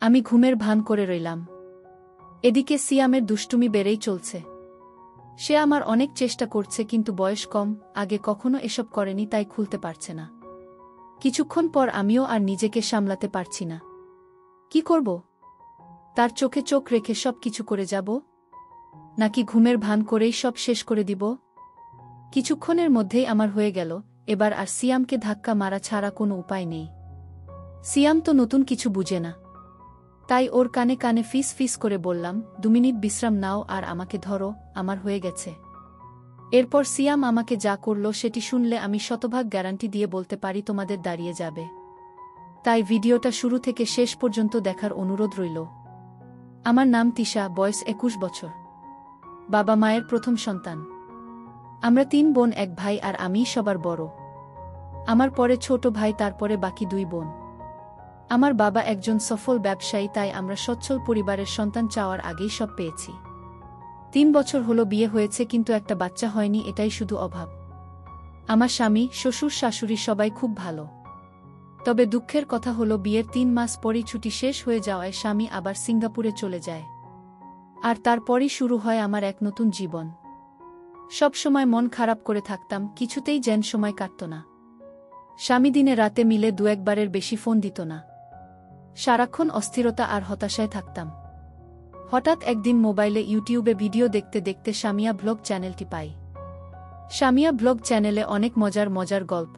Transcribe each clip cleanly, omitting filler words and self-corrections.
আমি ঘুমের ভান করে রইলাম। এদিকে সিয়ামের দুষ্টুমি বেড়েই চলছে। সে আমার অনেক চেষ্টা করছে কিন্তু বয়স কম, আগে কখনো এসব করেনি তাই খুলতে পারছে না। কিছুক্ষণ পর আমিও আর নিজেকে সামলাতে পারছি না। কি করব? তার চোখে চোখ রেখে সব কিছু করে যাব, নাকি ঘুমের ভান করেই সব শেষ করে দিব? কিছুক্ষণের মধ্যেই আমার হয়ে গেল, এবার আর সিয়ামকে ধাক্কা মারা ছাড়া কোনো উপায় নেই। সিয়াম তো নতুন কিছু বুঝে না, তাই ওর কানে কানে ফিস ফিস করে বললাম, 2 মিনিট বিশ্রাম নাও আর আমাকে ধরো, আমার হয়ে গেছে। এরপর সিয়াম আমাকে যা করল সেটি শুনলে আমি শতভাগ গ্যারান্টি দিয়ে বলতে পারি তোমাদের দাঁড়িয়ে যাবে। তাই ভিডিওটা শুরু থেকে শেষ পর্যন্ত দেখার অনুরোধ রইল। আমার নাম তিশা, বয়স 21 বছর। বাবা মায়ের প্রথম সন্তান। আমরা 3 বোন, 1 ভাই আর আমিই সবার বড়। আমার পরে ছোট ভাই, তারপরে বাকি 2 বোন। আমার বাবা একজন সফল ব্যবসায়ী, তাই আমরা সচ্ছল পরিবারের সন্তান চাওয়ার আগেই সব পেয়েছি। 3 বছর হলো বিয়ে হয়েছে কিন্তু একটা বাচ্চা হয়নি, এটাই শুধু অভাব। আমার স্বামী, শ্বশুর, শাশুড়ি সবাই খুব ভালো। তবে দুঃখের কথা হলো বিয়ের 3 মাস পরই ছুটি শেষ হয়ে যাওয়ায় স্বামী আবার সিঙ্গাপুরে চলে যায়। আর তারপরই শুরু হয় আমার এক নতুন জীবন। সব সময় মন খারাপ করে থাকতাম, কিছুতেই যেন সময় কাটত না। স্বামী দিনে রাতে মিলে 2-1 বারের বেশি ফোন দিত না। সারাক্ষণ অস্থিরতা আর হতাশায় থাকতাম। হঠাৎ একদিন মোবাইলে ইউটিউবে ভিডিও দেখতে দেখতে সামিয়া ব্লগ চ্যানেলটি পাই। সামিয়া ব্লগ চ্যানেলে অনেক মজার মজার গল্প।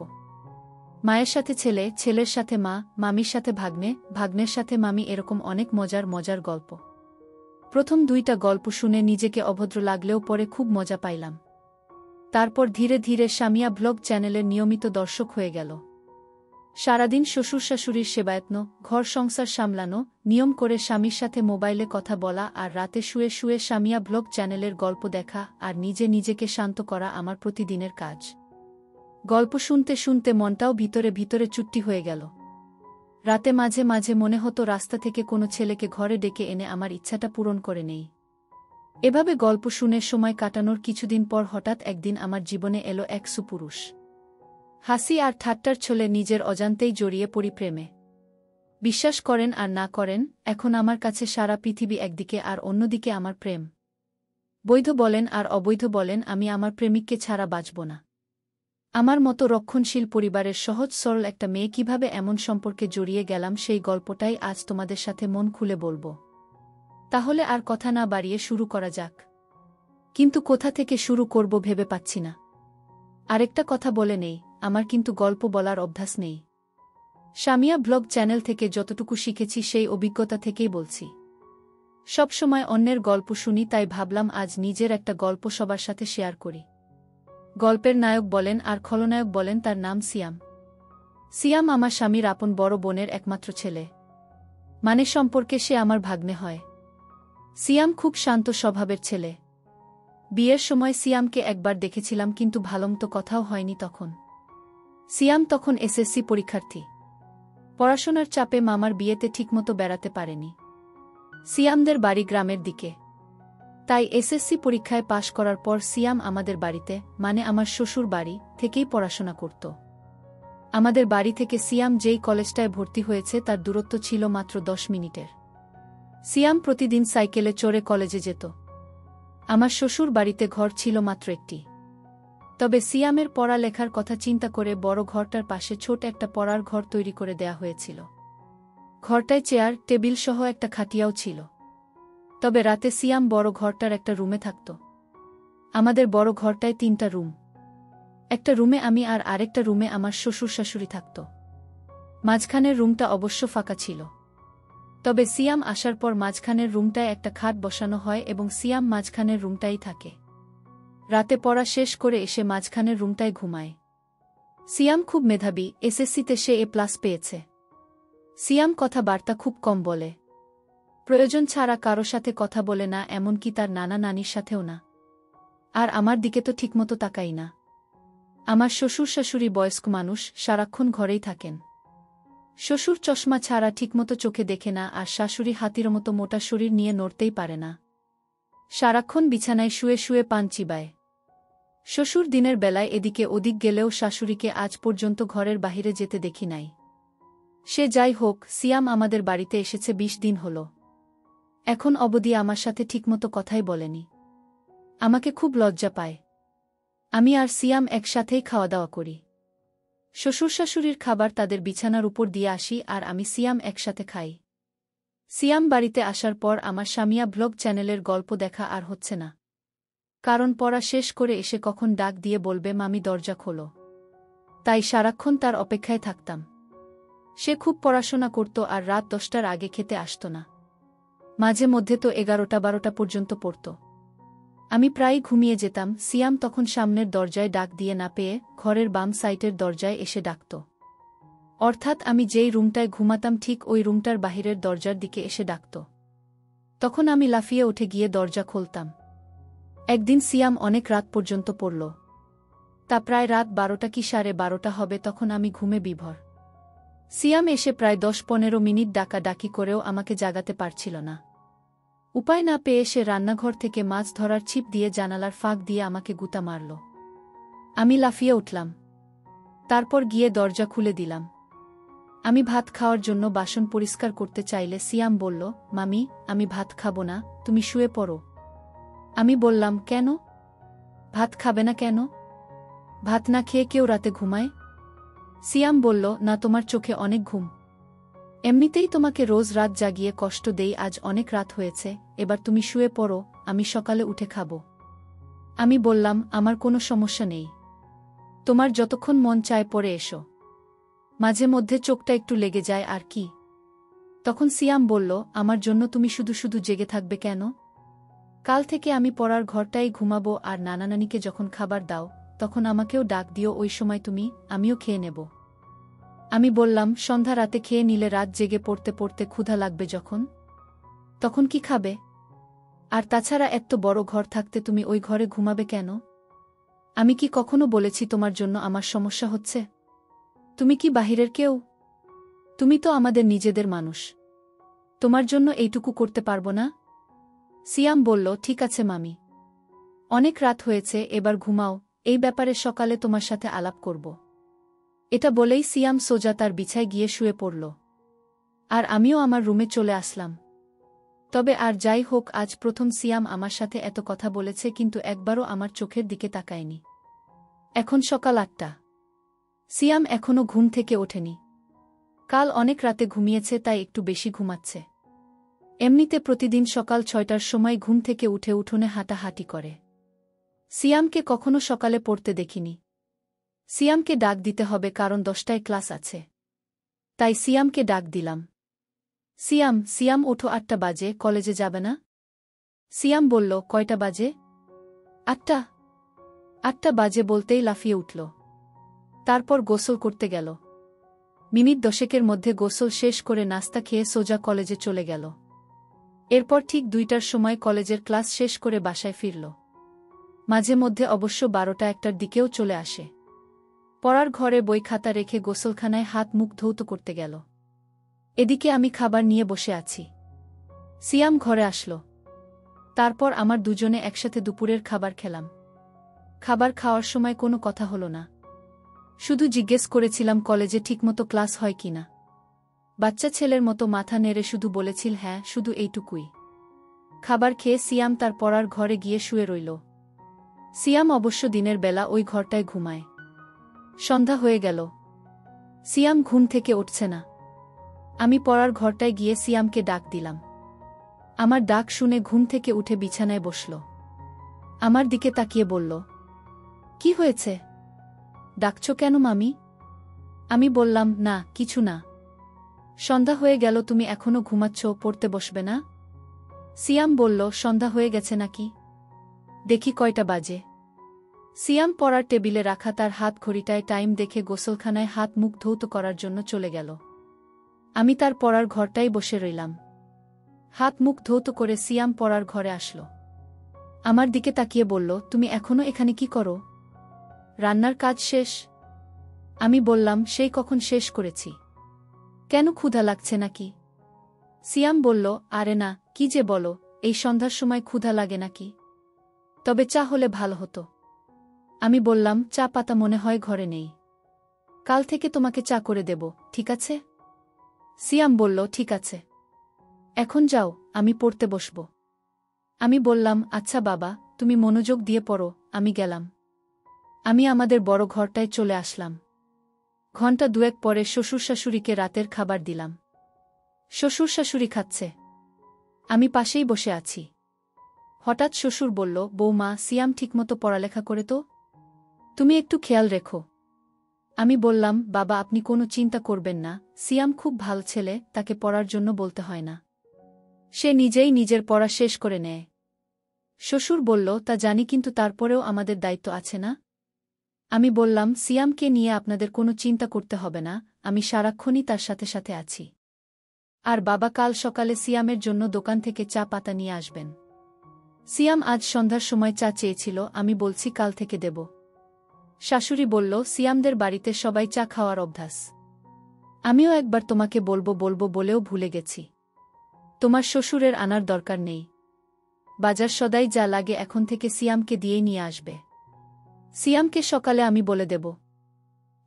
মায়ের সাথে ছেলে, ছেলের সাথে মা, মামির সাথে ভাগ্নে, ভাগ্নের সাথে মামি, এরকম অনেক মজার মজার গল্প। প্রথম 2টা গল্প শুনে নিজেকে অভদ্র লাগলেও পরে খুব মজা পাইলাম। তারপর ধীরে ধীরে সামিয়া ব্লগ চ্যানেলের নিয়মিত দর্শক হয়ে গেল। সারাদিন শ্বশুর শাশুড়ির সেবায়ত্ন, ঘর সংসার সামলানো, নিয়ম করে স্বামীর সাথে মোবাইলে কথা বলা আর রাতে শুয়ে শুয়ে সামিয়া ব্লগ চ্যানেলের গল্প দেখা আর নিজে নিজেকে শান্ত করা আমার প্রতিদিনের কাজ। গল্প শুনতে শুনতে মনটাও ভিতরে ভিতরে চুট্টি হয়ে গেল। রাতে মাঝে মাঝে মনে হতো রাস্তা থেকে কোনো ছেলেকে ঘরে ডেকে এনে আমার ইচ্ছাটা পূরণ করে নেই। এভাবে গল্প শুনে সময় কাটানোর কিছুদিন পর হঠাৎ একদিন আমার জীবনে এলো এক সুপুরুষ। হাসি আর ঠাট্টার ছলে নিজের অজান্তেই জড়িয়ে পড়ি প্রেমে। বিশ্বাস করেন আর না করেন, এখন আমার কাছে সারা পৃথিবী একদিকে আর অন্যদিকে আমার প্রেম। বৈধ বলেন আর অবৈধ বলেন, আমি আমার প্রেমিককে ছাড়া বাঁচব না। আমার মতো রক্ষণশীল পরিবারের সহজ সরল একটা মেয়ে কিভাবে এমন সম্পর্কে জড়িয়ে গেলাম, সেই গল্পটাই আজ তোমাদের সাথে মন খুলে বলবো। তাহলে আর কথা না বাড়িয়ে শুরু করা যাক। কিন্তু কোথা থেকে শুরু করব ভেবে পাচ্ছি না। আরেকটা কথা বলে নেই, আমার কিন্তু গল্প বলার অভ্যাস নেই। সামিয়া ব্লগ চ্যানেল থেকে যতটুকু শিখেছি সেই অভিজ্ঞতা থেকেই বলছি। সবসময় অন্যের গল্প শুনি, তাই ভাবলাম আজ নিজের একটা গল্প সবার সাথে শেয়ার করি। গল্পের নায়ক বলেন আর খলনায়ক বলেন, তার নাম সিয়াম। সিয়াম আমার স্বামীর আপন বড় বোনের একমাত্র ছেলে, মানে সম্পর্কে সে আমার ভাগ্নে হয়। সিয়াম খুব শান্ত স্বভাবের ছেলে। বিয়ের সময় সিয়ামকে একবার দেখেছিলাম কিন্তু ভালোমতো কথাও হয়নি তখন। সিয়াম তখন এসএসসি পরীক্ষার্থী। পড়াশোনার চাপে মামার বিয়েতে ঠিকমতো বেড়াতে পারেনি। সিয়ামদের বাড়ি গ্রামের দিকে, তাই এসএসসি পরীক্ষায় পাশ করার পর সিয়াম আমাদের বাড়িতে, মানে আমার শ্বশুর বাড়ি, থেকেই পড়াশোনা করত। আমাদের বাড়ি থেকে সিয়াম যেই কলেজটায় ভর্তি হয়েছে তার দূরত্ব ছিল মাত্র 10 মিনিটের। সিয়াম প্রতিদিন সাইকেলে চড়ে কলেজে যেত। আমার শ্বশুর বাড়িতে ঘর ছিল মাত্র একটি। তবে সিয়ামের পড়ালেখার কথা চিন্তা করে বড় ঘরটার পাশে ছোট একটা পড়ার ঘর তৈরি করে দেয়া হয়েছিল। ঘরটায় চেয়ার, টেবিল সহ একটা খাটিয়াও ছিল। তবে রাতে সিয়াম বড় ঘরটার একটা রুমে থাকত। আমাদের বড় ঘরটায় 3টা রুম। একটা রুমে আমি আর আরেকটা রুমে আমার শ্বশুর শাশুড়ি থাকত। মাঝখানের রুমটা অবশ্য ফাঁকা ছিল। তবে সিয়াম আসার পর মাঝখানের রুমটায় একটা খাট বসানো হয় এবং সিয়াম মাঝখানের রুমটাই থাকে। রাতে পড়া শেষ করে এসে মাঝখানের রুমটায় ঘুমায়। সিয়াম খুব মেধাবী, এসএসসিতে সে A+ পেয়েছে। সিয়াম কথাবার্তা খুব কম বলে। প্রয়োজন ছাড়া কারো সাথে কথা বলে না, এমনকি তার নানা নানির সাথেও না। আর আমার দিকে তো ঠিকমতো তাকাই না। আমার শ্বশুর শাশুড়ি বয়স্ক মানুষ, সারাক্ষণ ঘরেই থাকেন। শ্বশুর চশমা ছাড়া ঠিকমতো চোখে দেখে না আর শাশুড়ি হাতির মতো মোটা শরীর নিয়ে নড়তেই পারে না। সারাক্ষণ বিছানায় শুয়ে শুয়ে পান চিবায়। শ্বশুর দিনের বেলায় এদিকে ওদিক গেলেও শাশুড়িকে আজ পর্যন্ত ঘরের বাহিরে যেতে দেখি নাই। সে যাই হোক, সিয়াম আমাদের বাড়িতে এসেছে ২০ দিন হল। এখন অবধি আমার সাথে ঠিকমতো কথাই বলেনি। আমাকে খুব লজ্জা পায়। আমি আর সিয়াম একসাথেই খাওয়া দাওয়া করি। শ্বশুর-শাশুড়ির খাবার তাদের বিছানার উপর দিয়ে আসি আর আমি সিয়াম একসাথে খাই। সিয়াম বাড়িতে আসার পর আমার স্বামীয়া ব্লগ চ্যানেলের গল্প দেখা আর হচ্ছে না। কারণ পড়া শেষ করে এসে কখন ডাক দিয়ে বলবে মামি দরজা খোলো। তাই সারাক্ষণ তার অপেক্ষায় থাকতাম। সে খুব পড়াশোনা করত আর রাত 10টার আগে খেতে আসত না। মাঝে মধ্যে তো 11টা-12টা পর্যন্ত পড়ত। আমি প্রায়ই ঘুমিয়ে যেতাম। সিয়াম তখন সামনের দরজায় ডাক দিয়ে না পেয়ে ঘরের বাম সাইটের দরজায় এসে ডাকত। অর্থাৎ আমি যেই রুমটায় ঘুমাতাম ঠিক ওই রুমটার বাহিরের দরজার দিকে এসে ডাকত। তখন আমি লাফিয়ে উঠে গিয়ে দরজা খুলতাম। একদিন সিয়াম অনেক রাত পর্যন্ত পড়ল। তা প্রায় রাত 12টা কি 12:30 হবে, তখন আমি ঘুমে বিভোর। সিয়াম এসে প্রায় 10-15 মিনিট ডাকাডাকি করেও আমাকে জাগাতে পারছিল না। উপায় না পেয়ে সে রান্নাঘর থেকে মাছ ধরার ছিপ দিয়ে জানালার ফাঁক দিয়ে আমাকে গুতা মারল। আমি লাফিয়ে উঠলাম। তারপর গিয়ে দরজা খুলে দিলাম। আমি ভাত খাওয়ার জন্য বাসন পরিষ্কার করতে চাইলে সিয়াম বলল, মামি, আমি ভাত খাবো না, তুমি শুয়ে পড়ো। আমি বললাম, কেন? ভাত খাবে না কেন? ভাত না খেয়ে কেউ রাতে ঘুমায়? সিয়াম বলল, না, তোমার চোখে অনেক ঘুম। এমনিতেই তোমাকে রোজ রাত জাগিয়ে কষ্ট দেই, আজ অনেক রাত হয়েছে, এবার তুমি শুয়ে পড়ো, আমি সকালে উঠে খাব। আমি বললাম, আমার কোনো সমস্যা নেই। তোমার যতক্ষণ মন চায় পড়ে এসো। মাঝে মধ্যে চোখটা একটু লেগে যায় আর কি। তখন সিয়াম বলল, আমার জন্য তুমি শুধু শুধু জেগে থাকবে কেন? কাল থেকে আমি পড়ার ঘরটাই ঘুমাবো, আর নানানানিকে যখন খাবার দাও তখন আমাকেও ডাক দিও, ওই সময় আমিও খেয়ে নেব। আমি বললাম, সন্ধ্যা রাতে খেয়ে নিলে রাত জেগে পড়তে পড়তে ক্ষুধা লাগবে যখন, তখন কি খাবে? আর তাছাড়া এত বড় ঘর থাকতে তুমি ওই ঘরে ঘুমাবে কেন? আমি কি কখনো বলেছি তোমার জন্য আমার সমস্যা হচ্ছে? তুমি কি বাহিরের কেউ? তুমি তো আমাদের নিজেদের মানুষ। তোমার জন্য এইটুকু করতে পারবো না? সিয়াম বলল, ঠিক আছে মামি, অনেক রাত হয়েছে, এবার ঘুমাও, এই ব্যাপারে সকালে তোমার সাথে আলাপ করব। এটা বলেই সিয়াম সোজা তার বিছায় গিয়ে শুয়ে পড়ল। আর আমিও আমার রুমে চলে আসলাম। তবে আর যাই হোক, আজ প্রথম সিয়াম আমার সাথে এত কথা বলেছে, কিন্তু একবারও আমার চোখের দিকে তাকায়নি। এখন সকাল 8টা। সিয়াম এখনও ঘুম থেকে ওঠেনি। কাল অনেক রাতে ঘুমিয়েছে, তাই একটু বেশি ঘুমাচ্ছে। এমনিতে প্রতিদিন সকাল 6টার সময় ঘুম থেকে উঠে উঠোনে হাঁটাহাঁটি করে। সিয়ামকে কখনো সকালে পড়তে দেখিনি। সিয়ামকে ডাক দিতে হবে কারণ 10টায় ক্লাস আছে। তাই সিয়ামকে ডাক দিলাম। সিয়াম, সিয়াম ওঠো, 8টা বাজে, কলেজে যাবে না? সিয়াম বলল, কয়টা বাজে? 8টা। 8টা বাজে বলতেই লাফিয়ে উঠল। তারপর গোসল করতে গেল। মিনিট 10কের মধ্যে গোসল শেষ করে নাস্তা খেয়ে সোজা কলেজে চলে গেল। এরপর ঠিক 2টার সময় কলেজের ক্লাস শেষ করে বাসায় ফিরল। মাঝে মধ্যে অবশ্য 12টা-1টার দিকেও চলে আসে। পড়ার ঘরে বই খাতা রেখে গোসলখানায় হাত মুখ ধৌত করতে গেল। এদিকে আমি খাবার নিয়ে বসে আছি। সিয়াম ঘরে আসলো। তারপর আমার দুজনে একসাথে দুপুরের খাবার খেলাম। খাবার খাওয়ার সময় কোনো কথা হলো না। শুধু জিজ্ঞেস করেছিলাম কলেজে ঠিকমতো ক্লাস হয় কিনা। বাচ্চা ছেলের মতো মাথা নেড়ে শুধু বলেছিল হ্যাঁ, শুধু এইটুকুই। খাবার খেয়ে সিয়াম তার পড়ার ঘরে গিয়ে শুয়ে রইল। সিয়াম অবশ্য দিনের বেলা ওই ঘরটায় ঘুমায়। সন্ধ্যা হয়ে গেল। সিয়াম ঘুম থেকে উঠছে না। আমি পড়ার ঘরটায় গিয়ে সিয়ামকে ডাক দিলাম। আমার ডাক শুনে ঘুম থেকে উঠে বিছানায় বসল। আমার দিকে তাকিয়ে বলল, কি হয়েছে? ডাকছ কেন মামি? আমি বললাম, না, কিছু না। সন্ধ্যা হয়ে গেল, তুমি এখনো ঘুমাচ্ছ, পড়তে বসবে না? সিয়াম বলল, সন্ধ্যা হয়ে গেছে নাকি? দেখি কয়টা বাজে। সিয়াম পড়ার টেবিলে রাখা তার হাত ঘড়িটায় টাইম দেখে গোসলখানায় হাত মুখ ধৌত করার জন্য চলে গেল। আমি তার পড়ার ঘরটাই বসে রইলাম। হাত মুখ ধৌত করে সিয়াম পড়ার ঘরে আসলো। আমার দিকে তাকিয়ে বলল, তুমি এখনো এখানে কি করো? রান্নার কাজ শেষ? আমি বললাম, সেই কখন শেষ করেছি। কেন, ক্ষুধা লাগছে নাকি? সিয়াম বলল, আরে না, কি যে বলো, এই সন্ধ্যার সময় ক্ষুধা লাগে নাকি? তবে চা হলে ভালো হতো। আমি বললাম, চা পাতা মনে হয় ঘরে নেই। কাল থেকে তোমাকে চা করে দেব, ঠিক আছে? সিয়াম বলল, ঠিক আছে, এখন যাও, আমি পড়তে বসব। আমি বললাম, আচ্ছা বাবা, তুমি মনোযোগ দিয়ে পড়ো। আমি গেলাম। আমি আমাদের বড় ঘরটায় চলে আসলাম। ঘণ্টা দুয়েক পরে শ্বশুর শাশুড়িকে রাতের খাবার দিলাম। শ্বশুর শাশুড়ি খাচ্ছে, আমি পাশেই বসে আছি। হঠাৎ শ্বশুর বলল, বৌমা, সিয়াম ঠিকমতো পড়ালেখা করে তো? তুমি একটু খেয়াল রেখো। আমি বললাম, বাবা, আপনি কোনো চিন্তা করবেন না, সিয়াম খুব ভালো ছেলে, তাকে পড়ার জন্য বলতে হয় না। সে নিজেই নিজের পড়া শেষ করে নেয়। শ্বশুর বলল, তা জানি, কিন্তু তারপরেও আমাদের দায়িত্ব আছে না? আমি বললাম, সিয়ামকে নিয়ে আপনাদের কোনো চিন্তা করতে হবে না, আমি সারাক্ষণই তার সাথে সাথে আছি। আর বাবা কাল সকালে সিয়ামের জন্য দোকান থেকে চা পাতা নিয়ে আসবেন। সিয়াম আজ সন্ধ্যার সময় চা চেয়েছিল, আমি বলছি কাল থেকে দেব। শাশুড়ি বলল, সিয়ামদের বাড়িতে সবাই চা খাওয়ার অভ্যাস। আমিও একবার তোমাকে বলবো বলবো বলেও ভুলে গেছি। তোমার শ্বশুরের আনার দরকার নেই। বাজার সদাই যা লাগে এখন থেকে সিয়ামকে দিয়েই নিয়ে আসবে। সিয়ামকে সকালে আমি বলে দেব।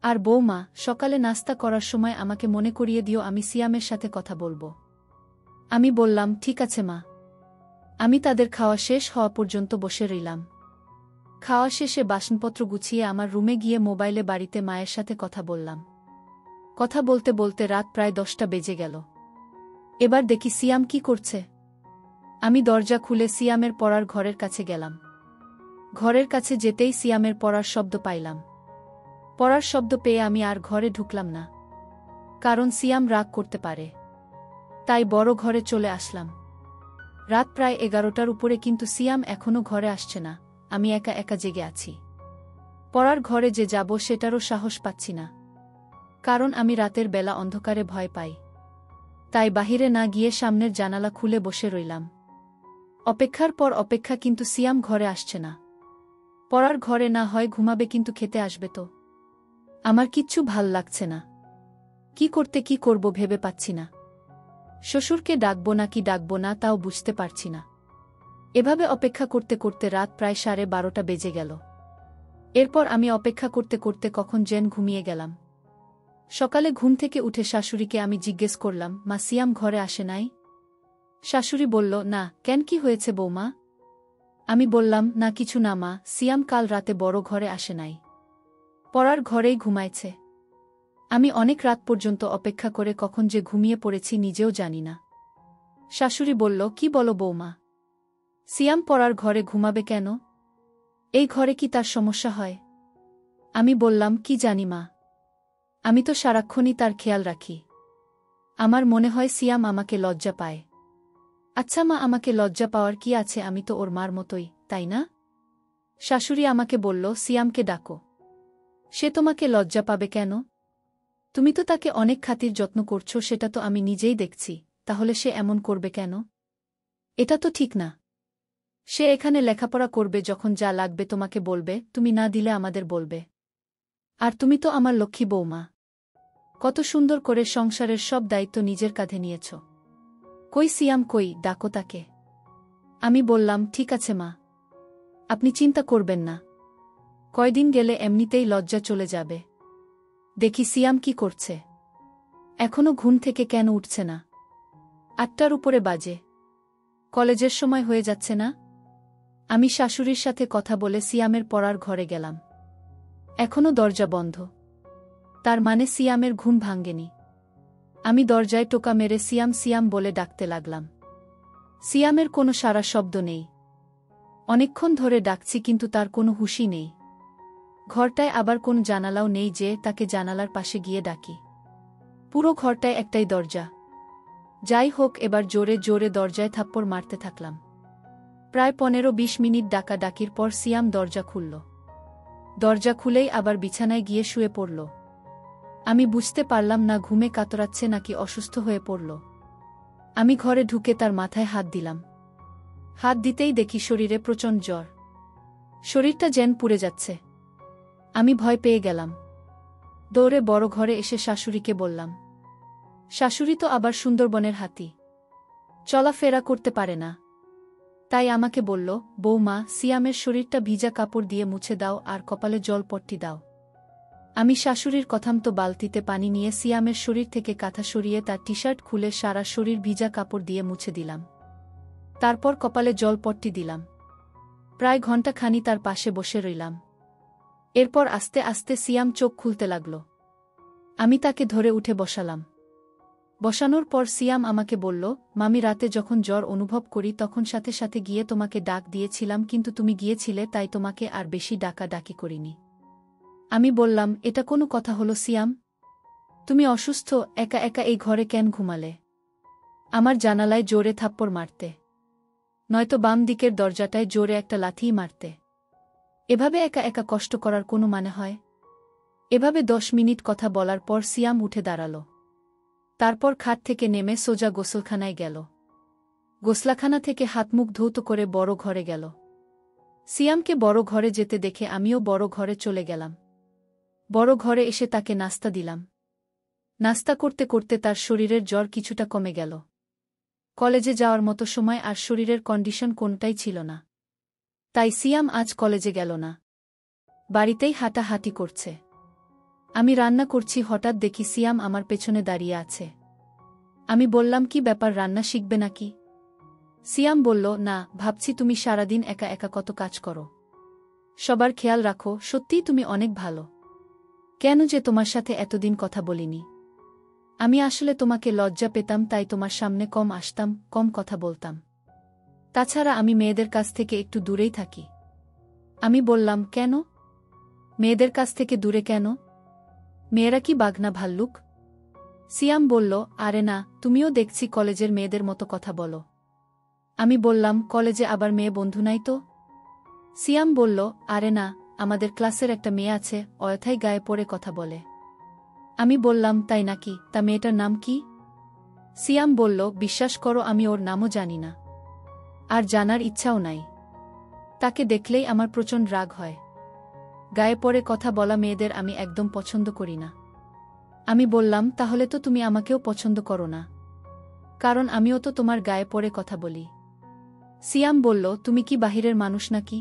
আর বৌমা, সকালে নাস্তা করার সময় আমাকে মনে করিয়ে দিও, আমি সিয়ামের সাথে কথা বলবো। আমি বললাম, ঠিক আছে মা। আমি তাদের খাওয়া শেষ হওয়া পর্যন্ত বসে রইলাম। খাওয়া শেষে বাসনপত্র গুছিয়ে আমার রুমে গিয়ে মোবাইলে বাড়িতে মায়ের সাথে কথা বললাম। কথা বলতে বলতে রাত প্রায় 10টা বেজে গেল। এবার দেখি সিয়াম কি করছে। আমি দরজা খুলে সিয়ামের পড়ার ঘরের কাছে গেলাম। ঘরের কাছে যেতেই সিয়ামের পড়ার শব্দ পাইলাম। পড়ার শব্দ পেয়ে আমি আর ঘরে ঢুকলাম না, কারণ সিয়াম রাগ করতে পারে। তাই বড় ঘরে চলে আসলাম। রাত প্রায় 11টার উপরে, কিন্তু সিয়াম এখনও ঘরে আসছে না। আমি একা একা জেগে আছি। পড়ার ঘরে যে যাব সেটারও সাহস পাচ্ছি না, কারণ আমি রাতের বেলা অন্ধকারে ভয় পাই। তাই বাহিরে না গিয়ে সামনের জানালা খুলে বসে রইলাম। অপেক্ষার পর অপেক্ষা, কিন্তু সিয়াম ঘরে আসছে না। পড়ার ঘরে না হয় ঘুমাবে, কিন্তু খেতে আসবে তো? আমার কিচ্ছু ভাল লাগছে না। কি করব ভেবে পাচ্ছি না। শ্বশুরকে ডাকবো নাকি ডাকবো না তাও বুঝতে পারছি না। এভাবে অপেক্ষা করতে করতে রাত প্রায় 12:30 বেজে গেল। এরপর আমি অপেক্ষা করতে করতে কখন যেন ঘুমিয়ে গেলাম। সকালে ঘুম থেকে উঠে শাশুড়িকে আমি জিজ্ঞেস করলাম, মা, সিয়াম ঘরে আসে নাই? শাশুড়ি বলল, না, কেন, কি হয়েছে বৌমা? আমি বললাম, না কিছু না মা, সিয়াম কাল রাতে বড় ঘরে আসে নাই, পড়ার ঘরেই ঘুমাইছে। আমি অনেক রাত পর্যন্ত অপেক্ষা করে কখন যে ঘুমিয়ে পড়েছি নিজেও জানি না। শাশুড়ি বলল, কি বলো বৌমা? সিয়াম পড়ার ঘরে ঘুমাবে কেন? এই ঘরে কি তার সমস্যা হয়? আমি বললাম, কি জানি মা, আমি তো সারাক্ষণই তার খেয়াল রাখি। আমার মনে হয় সিয়াম আমাকে লজ্জা পায়। আচ্ছা মা, আমাকে লজ্জা পাওয়ার কি আছে? আমি তো ওর মার মতোই, তাই না? শাশুড়ি আমাকে বলল, সিয়ামকে ডাকো। সে তোমাকে লজ্জা পাবে কেন? তুমি তো তাকে অনেক খাতির যত্ন করছো, সেটা তো আমি নিজেই দেখছি, তাহলে সে এমন করবে কেন? এটা তো ঠিক না। সে এখানে লেখাপড়া করবে, যখন যা লাগবে তোমাকে বলবে, তুমি না দিলে আমাদের বলবে। আর তুমি তো আমার লক্ষ্মী বৌমা, কত সুন্দর করে সংসারের সব দায়িত্ব নিজের কাঁধে নিয়েছ। কই সিয়াম, কই, ডাকো তাকে। আমি বললাম, ঠিক আছে মা, আপনি চিন্তা করবেন না, কয়দিন গেলে এমনিতেই লজ্জা চলে যাবে। দেখি সিয়াম কি করছে। এখনো ঘুম থেকে কেন উঠছে না? 8টার উপরে বাজে, কলেজের সময় হয়ে যাচ্ছে না? আমি শাশুড়ির সাথে কথা বলে সিয়ামের পড়ার ঘরে গেলাম। এখনো দরজা বন্ধ, তার মানে সিয়ামের ঘুম ভাঙ্গেনি। আমি দরজায় টোকা মেরে সিয়াম সিয়াম বলে ডাকতে লাগলাম। সিয়ামের কোনো সাড়া শব্দ নেই। অনেকক্ষণ ধরে ডাকছি, কিন্তু তার কোনো হুঁশই নেই। ঘরটায় আবার কোন জানালাও নেই যে তাকে জানালার পাশে গিয়ে ডাকি। পুরো ঘরটায় একটাই দরজা। যাই হোক, এবার জোরে জোরে দরজায় থাপ্পড় মারতে থাকলাম। প্রায় 15-20 মিনিট ডাকাডাকির পর সিয়াম দরজা খুলল। দরজা খুলেই আবার বিছানায় গিয়ে শুয়ে পড়ল। আমি বুঝতে পারলাম না ঘুমে কাতরাচ্ছে নাকি অসুস্থ হয়ে পড়ল। আমি ঘরে ঢুকে তার মাথায় হাত দিলাম। হাত দিতেই দেখি শরীরে প্রচণ্ড জ্বর। শরীরটা যেন পুড়ে যাচ্ছে। আমি ভয় পেয়ে গেলাম। দৌড়ে বড় ঘরে এসে শাশুড়িকে বললাম। শাশুড়ি তো আবার সুন্দরবনের হাতি, চলাফেরা করতে পারে না। তাই আমাকে বলল, বৌমা, সিয়ামের শরীরটা ভিজা কাপড় দিয়ে মুছে দাও আর কপালে জলপট্টি দাও। আমি শাশুড়ির কথামতো বালতিতে পানি নিয়ে সিয়ামের শরীর থেকে কাঁথা সরিয়ে তার টি-শার্ট খুলে সারা শরীর ভিজা কাপড় দিয়ে মুছে দিলাম। তারপর কপালে জলপট্টি দিলাম। প্রায় ঘণ্টাখানি তার পাশে বসে রইলাম। এরপর আস্তে আস্তে সিয়াম চোখ খুলতে লাগল। আমি তাকে ধরে উঠে বসালাম। বসানোর পর সিয়াম আমাকে বলল, মামি রাতে যখন জ্বর অনুভব করি তখন সাথে সাথে গিয়ে তোমাকে ডাক দিয়েছিলাম, কিন্তু তুমি গিয়েছিলে তাই তোমাকে আর বেশি ডাকাডাকি করিনি। আমি বললাম, এটা কোনো কথা হলো সিয়াম? তুমি অসুস্থ, একা একা এই ঘরে কেন ঘুমালে? আমার জানালায় জোরে থাপ্পড় মারতে, নয়তো বাম দিকের দরজাটায় জোরে একটা লাথিই মারতে। এভাবে একা একা কষ্ট করার কোনো মানে হয়? এভাবে 10 মিনিট কথা বলার পর সিয়াম উঠে দাঁড়াল। তারপর খাট থেকে নেমে সোজা গোসলখানায় গেল। গোসলাখানা থেকে হাতমুখ ধৌত করে বড় ঘরে গেল। সিয়ামকে বড় ঘরে যেতে দেখে আমিও বড় ঘরে চলে গেলাম। বড় ঘরে এসে তাকে নাস্তা দিলাম। নাস্তা করতে করতে তার শরীরের জ্বর কিছুটা কমে গেল। কলেজে যাওয়ার মতো সময় আর শরীরের কন্ডিশন কোনটাই ছিল না। তাই সিয়াম আজ কলেজে গেল না, বাড়িতেই হাঁটাহাঁটি করছে। আমি রান্না করছি, হঠাৎ দেখি সিয়াম আমার পেছনে দাঁড়িয়ে আছে। আমি বললাম, কি ব্যাপার, রান্না শিখবে নাকি? সিয়াম বলল, না, ভাবছি তুমি সারাদিন একা একা কত কাজ করো, সবার খেয়াল রাখো, সত্যিই তুমি অনেক ভালো। কেন যে তোমার সাথে এতদিন কথা বলিনি? আমি আসলে তোমাকে লজ্জা পেতাম, তাই তোমার সামনে কম আসতাম, কম কথা বলতাম। তাছাড়া আমি মেয়েদের কাছ থেকে একটু দূরেই থাকি। আমি বললাম, কেন? মেয়েদের কাছ থেকে দূরে কেন? মেয়েরা কি বাঘনা ভাল্লুক? সিয়াম বলল, আরে না, তুমিও দেখছি কলেজের মেয়েদের মতো কথা বলো। আমি বললাম, কলেজে আবার মেয়ে বন্ধু নাই তো? সিয়াম বলল, আরে না, আমাদের ক্লাসের একটা মেয়ে আছে, অযথাই গায়ে পড়ে কথা বলে। আমি বললাম, তাই নাকি? তা মেয়েটার নাম কি? সিয়াম বলল, বিশ্বাস করো আমি ওর নামও জানি না, আর জানার ইচ্ছাও নাই। তাকে দেখলেই আমার প্রচণ্ড রাগ হয়। গায়ে পড়ে কথা বলা মেয়েদের আমি একদম পছন্দ করি না। আমি বললাম, তাহলে তো তুমি আমাকেও পছন্দ করো না, কারণ আমিও তো তোমার গায়ে পড়ে কথা বলি। সিয়াম বলল, তুমি কি বাহিরের মানুষ নাকি?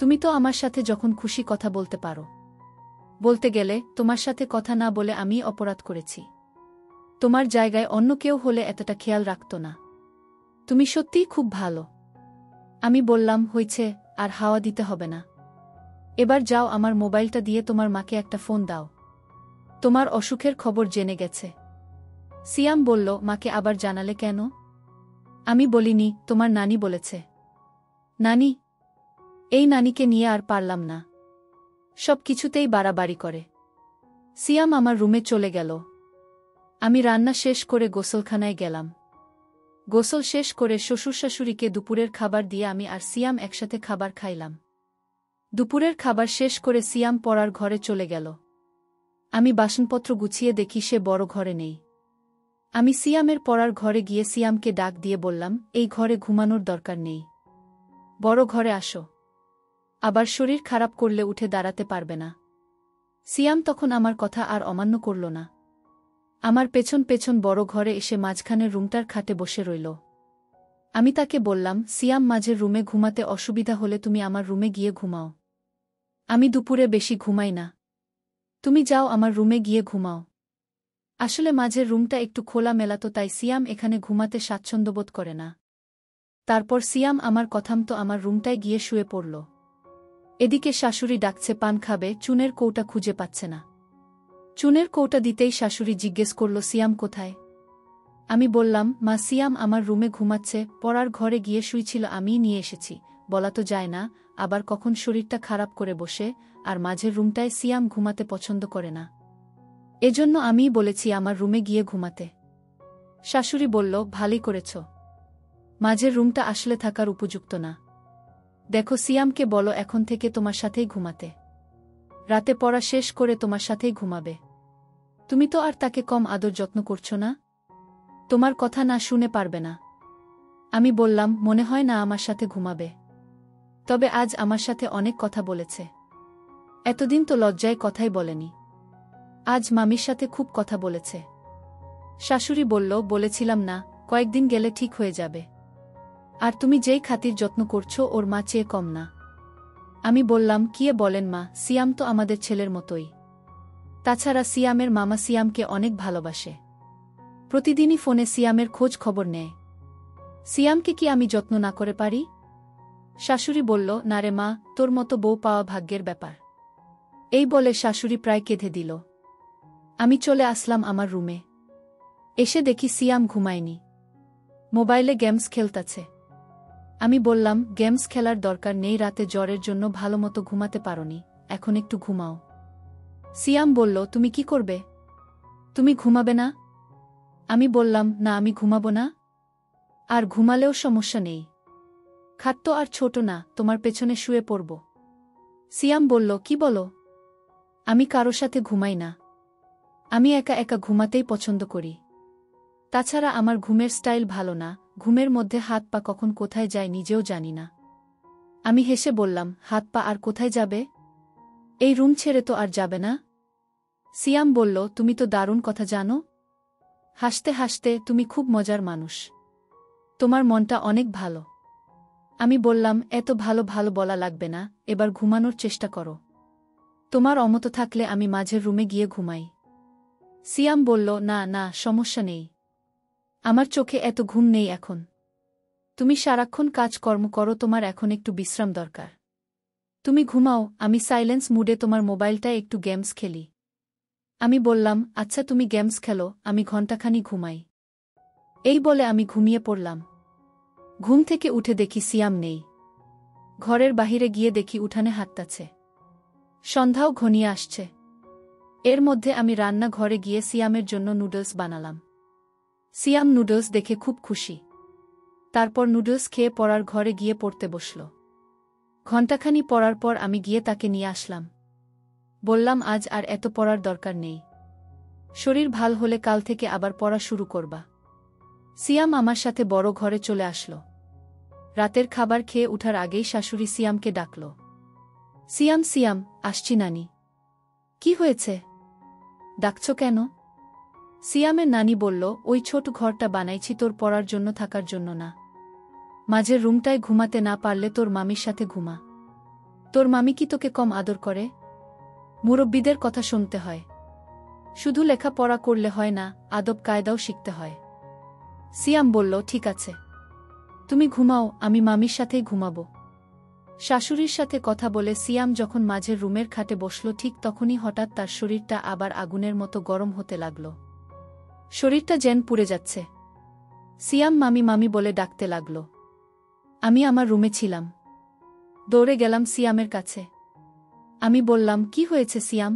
তুমি তো আমার সাথে যখন খুশি কথা বলতে পারো। বলতে গেলে তোমার সাথে কথা না বলে আমি অপরাধ করেছি। তোমার জায়গায় অন্য কেউ হলে এতটা খেয়াল রাখত না। তুমি সত্যিই খুব ভালো। আমি বললাম, হয়েছে, আর হাওয়া দিতে হবে না। এবার যাও, আমার মোবাইলটা দিয়ে তোমার মাকে একটা ফোন দাও। তোমার অসুখের খবর জেনে গেছে। সিয়াম বলল, মাকে আবার জানালে কেন? আমি বলিনি, তোমার নানি বলেছে। নানি? এই নানিকে নিয়ে আর পারলাম না, সব কিছুতেই বাড়াবাড়ি করে। সিয়াম আমার রুমে চলে গেল। আমি রান্না শেষ করে গোসলখানায় গেলাম। গোসল শেষ করে শ্বশুর শাশুড়িকে দুপুরের খাবার দিয়ে আমি আর সিয়াম একসাথে খাবার খাইলাম। দুপুরের খাবার শেষ করে সিয়াম পড়ার ঘরে চলে গেল। আমি বাসনপত্র গুছিয়ে দেখি সে বড় ঘরে নেই। আমি সিয়ামের পড়ার ঘরে গিয়ে সিয়ামকে ডাক দিয়ে বললাম, এই ঘরে ঘুমানোর দরকার নেই, বড় ঘরে আসো, আবার শরীর খারাপ করলে উঠে দাঁড়াতে পারবে না। সিয়াম তখন আমার কথা আর অমান্য করল না। আমার পেছন পেছন বড় ঘরে এসে মাঝখানের রুমটার খাটে বসে রইল। আমি তাকে বললাম, সিয়াম, মাঝের রুমে ঘুমাতে অসুবিধা হলে তুমি আমার রুমে গিয়ে ঘুমাও। আমি দুপুরে বেশি ঘুমাই না, তুমি যাও আমার রুমে গিয়ে ঘুমাও। আসলে মাঝের রুমটা একটু খোলা মেলাতো, তাই সিয়াম এখানে ঘুমাতে স্বাচ্ছন্দ্যবোধ করে না। তারপর সিয়াম আমার কথামতো আমার রুমটায় গিয়ে শুয়ে পড়ল। এদিকে শাশুড়ি ডাকছে পান খাবে, চুনের কৌটা খুঁজে পাচ্ছে না। চুনের কৌটা দিতেই শাশুড়ি জিজ্ঞেস করল, সিয়াম কোথায়? আমি বললাম, মা, সিয়াম আমার রুমে ঘুমাচ্ছে, পড়ার ঘরে গিয়ে শুইছিল, আমিই নিয়ে এসেছি। বলা তো যায় না, আবার কখন শরীরটা খারাপ করে বসে, আর মাঝের রুমটায় সিয়াম ঘুমাতে পছন্দ করে না, এজন্য আমিই বলেছি আমার রুমে গিয়ে ঘুমাতে। শাশুড়ি বলল, ভালোই করেছ, মাঝের রুমটা আসলে থাকার উপযুক্ত না। দেখো, সিয়ামকে বলো এখন থেকে তোমার সাথেই ঘুমাতে, রাতে পড়া শেষ করে তোমার সাথেই ঘুমাবে। তুমি তো আর তাকে কম আদর যত্ন করছো না, তোমার কথা না শুনে পারবে না। আমি বললাম, মনে হয় না আমার সাথে ঘুমাবে, তবে আজ আমার সাথে অনেক কথা বলেছে। এতদিন তো লজ্জায় কথাই বলেনি, আজ মামির সাথে খুব কথা বলেছে। শাশুড়ি বলল, বলেছিলাম না, কয়েকদিন গেলে ঠিক হয়ে যাবে। আর তুমি যেই খাতির যত্ন করছো ওর মা চেয়ে কম না। আমি বললাম, কি বলেন মা, সিয়াম তো আমাদের ছেলের মতোই। তাছাড়া সিয়ামের মামা সিয়ামকে অনেক ভালোবাসে। প্রতিদিনই ফোনে সিয়ামের খোঁজ খবর নেয়। সিয়ামকে কি আমি যত্ন না করে পারি? শাশুড়ি বলল, না রে মা, তোর মতো বউ পাওয়া ভাগ্যের ব্যাপার। এই বলে শাশুড়ি প্রায় কেঁদে দিল। আমি চলে আসলাম আমার রুমে। এসে দেখি সিয়াম ঘুমায়নি, মোবাইলে গেমস খেলতাছে। আমি বললাম, গেমস খেলার দরকার নেই, রাতে জ্বরের জন্য ভালোমতো ঘুমাতে পারোনি, এখন একটু ঘুমাও। সিয়াম বলল, তুমি কি করবে? তুমি ঘুমাবে না? আমি বললাম, না আমি ঘুমাবো না। আর ঘুমালেও সমস্যা নেই, খাট তো আর ছোট না, তোমার পেছনে শুয়ে পড়ব। সিয়াম বলল, কি বলো? আমি কারো সাথে ঘুমাই না, আমি একা একা ঘুমাতেই পছন্দ করি। তাছাড়া আমার ঘুমের স্টাইল ভালো না, ঘুমের মধ্যে হাত পা কখন কোথায় যায় নিজেও জানি না। আমি হেসে বললাম, হাত পা আর কোথায় যাবে? এই রুম ছেড়ে তো আর যাবে না। সিয়াম বলল, তুমি তো দারুণ কথা জানো। হাসতে হাসতে, তুমি খুব মজার মানুষ, তোমার মনটা অনেক ভালো। আমি বললাম, এত ভালো ভালো বলা লাগবে না, এবার ঘুমানোর চেষ্টা করো। তোমার অমত থাকলে আমি মাঝের রুমে গিয়ে ঘুমাই। সিয়াম বলল, না না, সমস্যা নেই, আমার চোখে এত ঘুম নেই এখন। তুমি সারাক্ষণ কাজকর্ম করো, তোমার এখন একটু বিশ্রাম দরকার। তুমি ঘুমাও, আমি সাইলেন্স মুডে তোমার মোবাইলটায় একটু গেমস খেলি। আমি বললাম, আচ্ছা তুমি গেমস খেলো, আমি ঘণ্টাখানি ঘুমাই। এই বলে আমি ঘুমিয়ে পড়লাম। ঘুম থেকে উঠে দেখি সিয়াম নেই। ঘরের বাহিরে গিয়ে দেখি উঠানে হাঁটতাছে। সন্ধ্যাও ঘনিয়ে আসছে। এর মধ্যে আমি রান্না ঘরে গিয়ে সিয়ামের জন্য নুডলস বানালাম। সিয়াম নুডলস দেখে খুব খুশি। তারপর নুডলস খেয়ে পড়ার ঘরে গিয়ে পড়তে বসল। ঘণ্টাখানি পড়ার পর আমি গিয়ে তাকে নিয়ে আসলাম। বললাম, আজ আর এত পড়ার দরকার নেই, শরীর ভাল হলে কাল থেকে আবার পড়া শুরু করবা। সিয়াম আমার সাথে বড় ঘরে চলে আসলো। রাতের খাবার খেয়ে উঠার আগেই শাশুড়ি সিয়ামকে ডাকল। সিয়াম সিয়াম, আসছি নানি। কি হয়েছে, ডাকছ কেন? সিয়ামের নানি বলল, ওই ছোট ঘরটা বানাইছি তোর পড়ার জন্য, থাকার জন্য না। মাঝের রুমটায় ঘুমাতে না পারলে তোর মামির সাথে ঘুমা। তোর মামি কি তোকে কম আদর করে? মুরব্বিদের কথা শুনতে হয়, শুধু লেখাপড়া করলে হয় না, আদব কায়দাও শিখতে হয়। সিয়াম বলল, ঠিক আছে, তুমি ঘুমাও, আমি মামির সাথেই ঘুমাবো। শাশুড়ির সাথে কথা বলে সিয়াম যখন মাঝের রুমের খাটে বসল, ঠিক তখনই হঠাৎ তার শরীরটা আবার আগুনের মতো গরম হতে লাগল। শরীরটা যেন পুড়ে যাচ্ছে। সিয়াম মামি মামি বলে ডাকতে লাগল। আমি আমার রুমে ছিলাম। দৌড়ে গেলাম সিয়ামের কাছে। আমি বললাম, কি হয়েছে সিয়াম?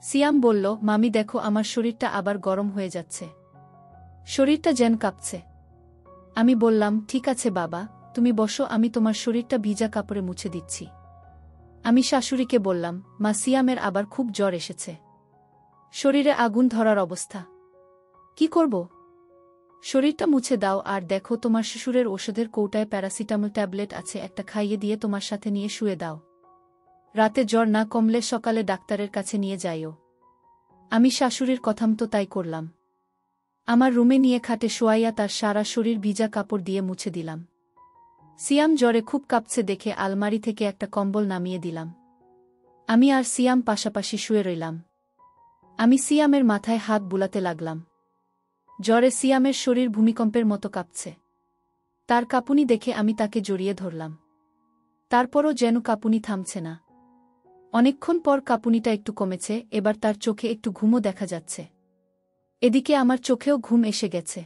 সিয়াম বলল, মামি দেখো, আমার শরীরটা আবার গরম হয়ে যাচ্ছে, শরীরটা যেন কাঁপছে। আমি বললাম, ঠিক আছে বাবা, তুমি বসো, আমি তোমার শরীরটা ভিজা কাপড়ে মুছে দিচ্ছি। আমি শাশুড়িকে বললাম, মা, সিয়ামের আবার খুব জ্বর এসেছে, শরীরে আগুন ধরার অবস্থা, কি করব? শরীরটা মুছে দাও, আর দেখো তোমার শ্বশুরের ওষুধের কৌটায় প্যারাসিটামল ট্যাবলেট আছে, একটা খাইয়ে দিয়ে তোমার সাথে নিয়ে শুয়ে দাও। রাতে জ্বর না কমলে সকালে ডাক্তারের কাছে নিয়ে যাইও। আমি শাশুড়ির কথামতো তাই করলাম। আমার রুমে নিয়ে খাটে শোয়াইয়া তার সারা শরীর ভিজা কাপড় দিয়ে মুছে দিলাম। সিয়াম জ্বরে খুব কাঁপছে দেখে আলমারি থেকে একটা কম্বল নামিয়ে দিলাম। আমি আর সিয়াম পাশাপাশি শুয়ে রইলাম। আমি সিয়ামের মাথায় হাত বুলাতে লাগলাম। জ্বরে সিয়ামের শরীর ভূমিকম্পের মতো কাঁপছে। তার কাঁপুনি দেখে আমি তাকে জড়িয়ে ধরলাম। তারপরও যেন কাঁপুনি থামছে না। অনেকক্ষণ পর কাঁপুনিটা একটু কমেছে, এবার তার চোখে একটু ঘুমও দেখা যাচ্ছে। এদিকে আমার চোখেও ঘুম এসে গেছে।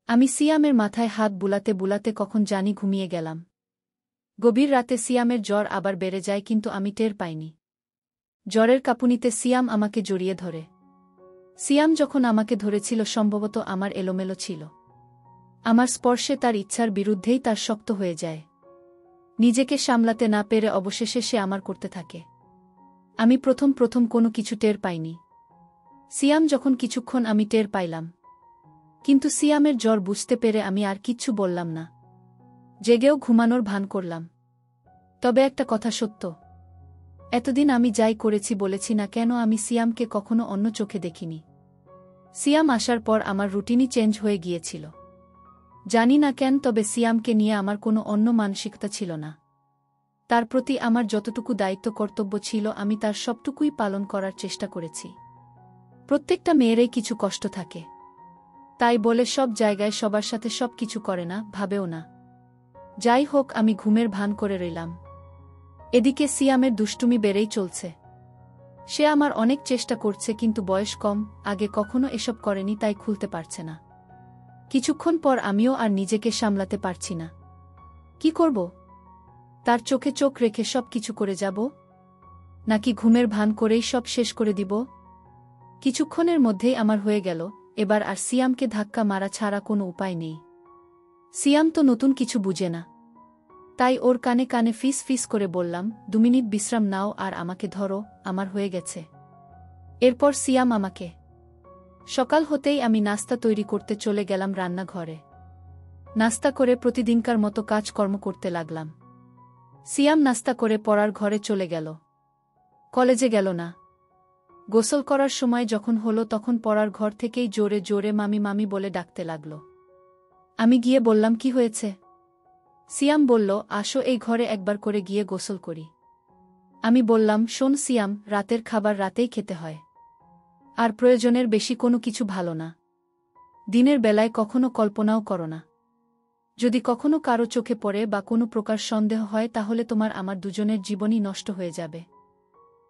আমি সিয়ামের মাথায় হাত বুলাতে বুলাতে কখন জানি ঘুমিয়ে গেলাম। গভীর রাতে সিয়ামের জ্বর আবার বেড়ে যায়, কিন্তু আমি টের পাইনি। জ্বরের কাঁপুনিতে সিয়াম আমাকে জড়িয়ে ধরে। সিয়াম যখন আমাকে ধরেছিল সম্ভবত আমার এলোমেলো ছিল। আমার স্পর্শে তার ইচ্ছার বিরুদ্ধেই তার শক্ত হয়ে যায়। নিজেকে সামলাতে না পেরে অবশেষে সে আমার করতে থাকে। আমি প্রথম প্রথম কোনো কিছু টের পাইনি। সিয়াম যখন কিছুক্ষণ আমি টের পাইলাম। কিন্তু সিয়ামের জ্বর বুঝতে পেরে আমি আর কিচ্ছু বললাম না। জেগেও ঘুমানোর ভান করলাম। তবে একটা কথা সত্য, এতদিন আমি যাই করেছি বলেছি না কেন, আমি সিয়ামকে কখনো অন্য চোখে দেখিনি। সিয়াম আসার পর আমার রুটিনই চেঞ্জ হয়ে গিয়েছিল। জানি না কেন, তবে সিয়ামকে নিয়ে আমার কোনো অন্য মানসিকতা ছিল না। তার প্রতি আমার যতটুকু দায়িত্ব কর্তব্য ছিল আমি তার সবটুকুই পালন করার চেষ্টা করেছি। প্রত্যেকটা মেয়েরই কিছু কষ্ট থাকে, তাই বলে সব জায়গায় সবার সাথে সব কিছু করে না, ভাবেও না। যাই হোক, আমি ঘুমের ভান করে রইলাম। এদিকে সিয়ামের দুষ্টুমি বেড়েই চলছে। সে আমার অনেক চেষ্টা করছে কিন্তু বয়স কম, আগে কখনো এসব করেনি, তাই খুলতে পারছে না। কিছুক্ষণ পর আমিও আর নিজেকে সামলাতে পারছি না। কি করব? তার চোখে চোখ রেখে সব কিছু করে যাব, নাকি ঘুমের ভান করেই সব শেষ করে দিব? কিছুক্ষণের মধ্যেই আমার হয়ে গেল, এবার আর সিয়ামকে ধাক্কা মারা ছাড়া কোনো উপায় নেই। সিয়াম তো নতুন কিছু বুঝে না, তাই ওর কানে কানে ফিস ফিস করে বললাম, 2 মিনিট বিশ্রাম নাও আর আমাকে ধরো, আমার হয়ে গেছে। এরপর সিয়াম আমাকে। সকাল হতেই আমি নাস্তা তৈরি করতে চলে গেলাম রান্নাঘরে। নাস্তা করে প্রতিদিনকার মতো কাজকর্ম করতে লাগলাম। সিয়াম নাস্তা করে পড়ার ঘরে চলে গেল, কলেজে গেল না। গোসল করার সময় যখন হলো তখন পড়ার ঘর থেকেই জোরে জোরে মামি মামি বলে ডাকতে লাগল। আমি গিয়ে বললাম, কি হয়েছে? সিয়াম বলল, আসো এই ঘরে একবার করে গিয়ে গোসল করি। আমি বললাম, শোন সিয়াম, রাতের খাবার রাতেই খেতে হয়, আর প্রয়োজনের বেশি কোনো কিছু ভালো না। দিনের বেলায় কখনো কল্পনাও করো না। যদি কখনো কারো চোখে পড়ে বা কোনো প্রকার সন্দেহ হয় তাহলে তোমার আমার দুজনের জীবনই নষ্ট হয়ে যাবে।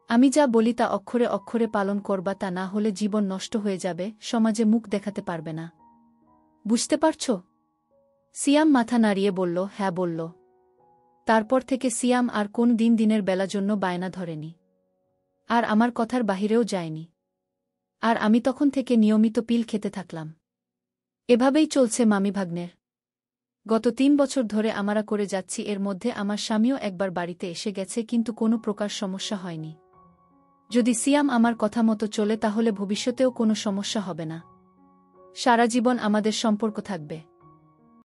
আমি যা বলি তা অক্ষরে অক্ষরে পালন করবা, তা না হলে জীবন নষ্ট হয়ে যাবে, সমাজে মুখ দেখাতে পারবে না। বুঝতে পারছ? সিয়াম মাথা নাড়িয়ে বলল, হ্যাঁ বলল। তারপর থেকে সিয়াম আর কোন দিন দিনের বেলা জন্য বায়না ধরেনি, আর আমার কথার বাহিরেও যায়নি। আর আমি তখন থেকে নিয়মিত পিল খেতে থাকলাম। এভাবেই চলছে মামি ভাগ্নের। গত 3 বছর ধরে আমরা করে যাচ্ছি, এর মধ্যে আমার স্বামীও একবার বাড়িতে এসে গেছে, কিন্তু কোনো প্রকার সমস্যা হয়নি। যদি সিয়াম আমার কথা মতো চলে তাহলে ভবিষ্যতেও কোনো সমস্যা হবে না। সারা জীবন আমাদের সম্পর্ক থাকবে।